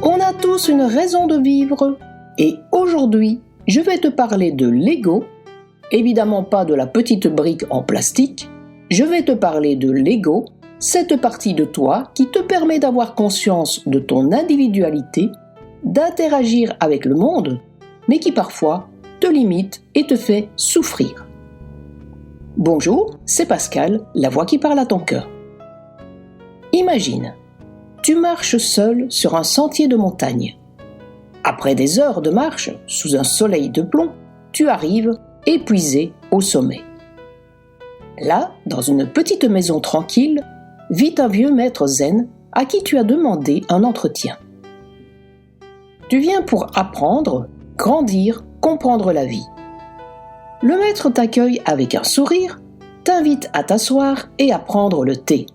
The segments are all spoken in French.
On a tous une raison de vivre et aujourd'hui, je vais te parler de Lego, évidemment pas de la petite brique en plastique, je vais te parler de Lego, cette partie de toi qui te permet d'avoir conscience de ton individualité, d'interagir avec le monde, mais qui parfois te limite et te fait souffrir. Bonjour, c'est Pascal, la voix qui parle à ton cœur. Imagine, tu marches seul sur un sentier de montagne. Après des heures de marche, sous un soleil de plomb, tu arrives épuisé au sommet. Là, dans une petite maison tranquille, vit un vieux maître zen à qui tu as demandé un entretien. Tu viens pour apprendre, grandir, comprendre la vie. Le maître t'accueille avec un sourire, t'invite à t'asseoir et à prendre le thé.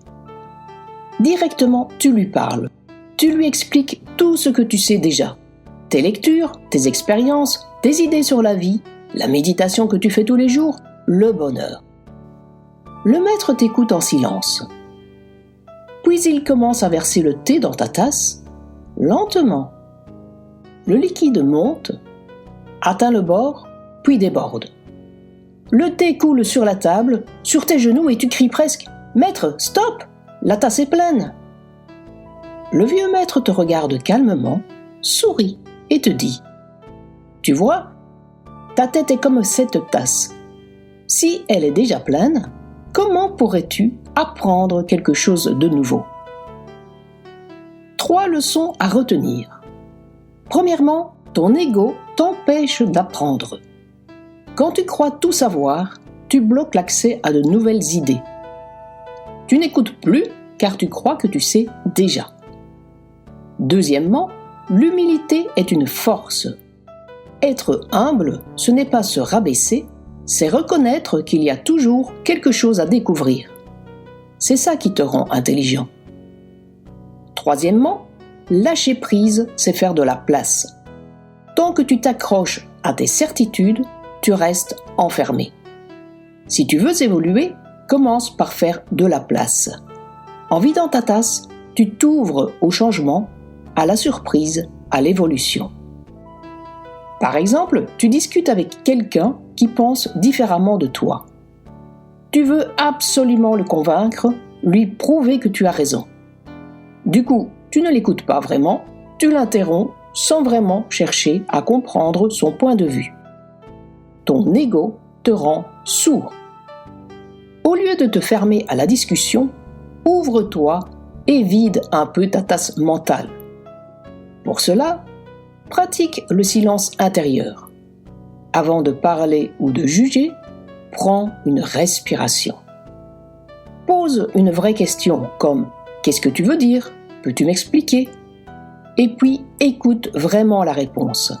Directement, tu lui parles. Tu lui expliques tout ce que tu sais déjà. Tes lectures, tes expériences, tes idées sur la vie, la méditation que tu fais tous les jours, le bonheur. Le maître t'écoute en silence. Puis il commence à verser le thé dans ta tasse, lentement. Le liquide monte, atteint le bord, puis déborde. Le thé coule sur la table, sur tes genoux et tu cries presque « Maître, stop! La tasse est pleine !» Le vieux maître te regarde calmement, sourit et te dit « Tu vois, ta tête est comme cette tasse. Si elle est déjà pleine, comment pourrais-tu apprendre quelque chose de nouveau ?» 3 leçons à retenir. Premièrement, ton ego t'empêche d'apprendre. Quand tu crois tout savoir, tu bloques l'accès à de nouvelles idées. Tu n'écoutes plus car tu crois que tu sais déjà. Deuxièmement, l'humilité est une force. Être humble, ce n'est pas se rabaisser, c'est reconnaître qu'il y a toujours quelque chose à découvrir. C'est ça qui te rend intelligent. Troisièmement, lâcher prise, c'est faire de la place. Tant que tu t'accroches à tes certitudes, tu restes enfermé. Si tu veux évoluer, commence par faire de la place. En vidant ta tasse, tu t'ouvres au changement, à la surprise, à l'évolution. Par exemple, tu discutes avec quelqu'un qui pense différemment de toi. Tu veux absolument le convaincre, lui prouver que tu as raison. Du coup, tu ne l'écoutes pas vraiment, tu l'interromps sans vraiment chercher à comprendre son point de vue. Ton ego te rend sourd. Au lieu de te fermer à la discussion, ouvre-toi et vide un peu ta tasse mentale. Pour cela, pratique le silence intérieur. Avant de parler ou de juger, prends une respiration. Pose une vraie question comme « Qu'est-ce que tu veux dire ? Peux-tu m'expliquer ?» Et puis écoute vraiment la réponse.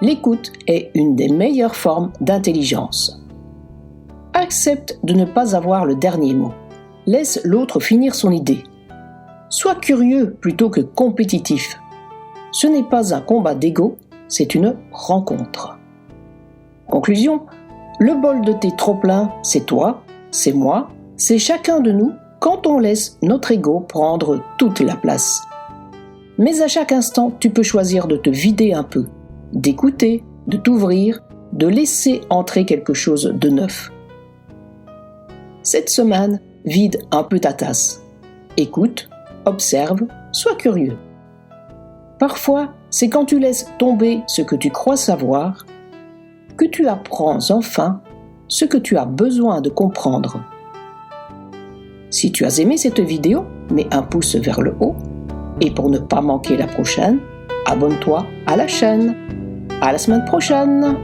L'écoute est une des meilleures formes d'intelligence. Accepte de ne pas avoir le dernier mot. Laisse l'autre finir son idée. Sois curieux plutôt que compétitif. Ce n'est pas un combat d'ego, c'est une rencontre. Conclusion, le bol de thé trop plein, c'est toi, c'est moi, c'est chacun de nous quand on laisse notre ego prendre toute la place. Mais à chaque instant, tu peux choisir de te vider un peu, d'écouter, de t'ouvrir, de laisser entrer quelque chose de neuf. Cette semaine, vide un peu ta tasse. Écoute, observe, sois curieux. Parfois, c'est quand tu laisses tomber ce que tu crois savoir que tu apprends enfin ce que tu as besoin de comprendre. Si tu as aimé cette vidéo, mets un pouce vers le haut et pour ne pas manquer la prochaine, abonne-toi à la chaîne. À la semaine prochaine!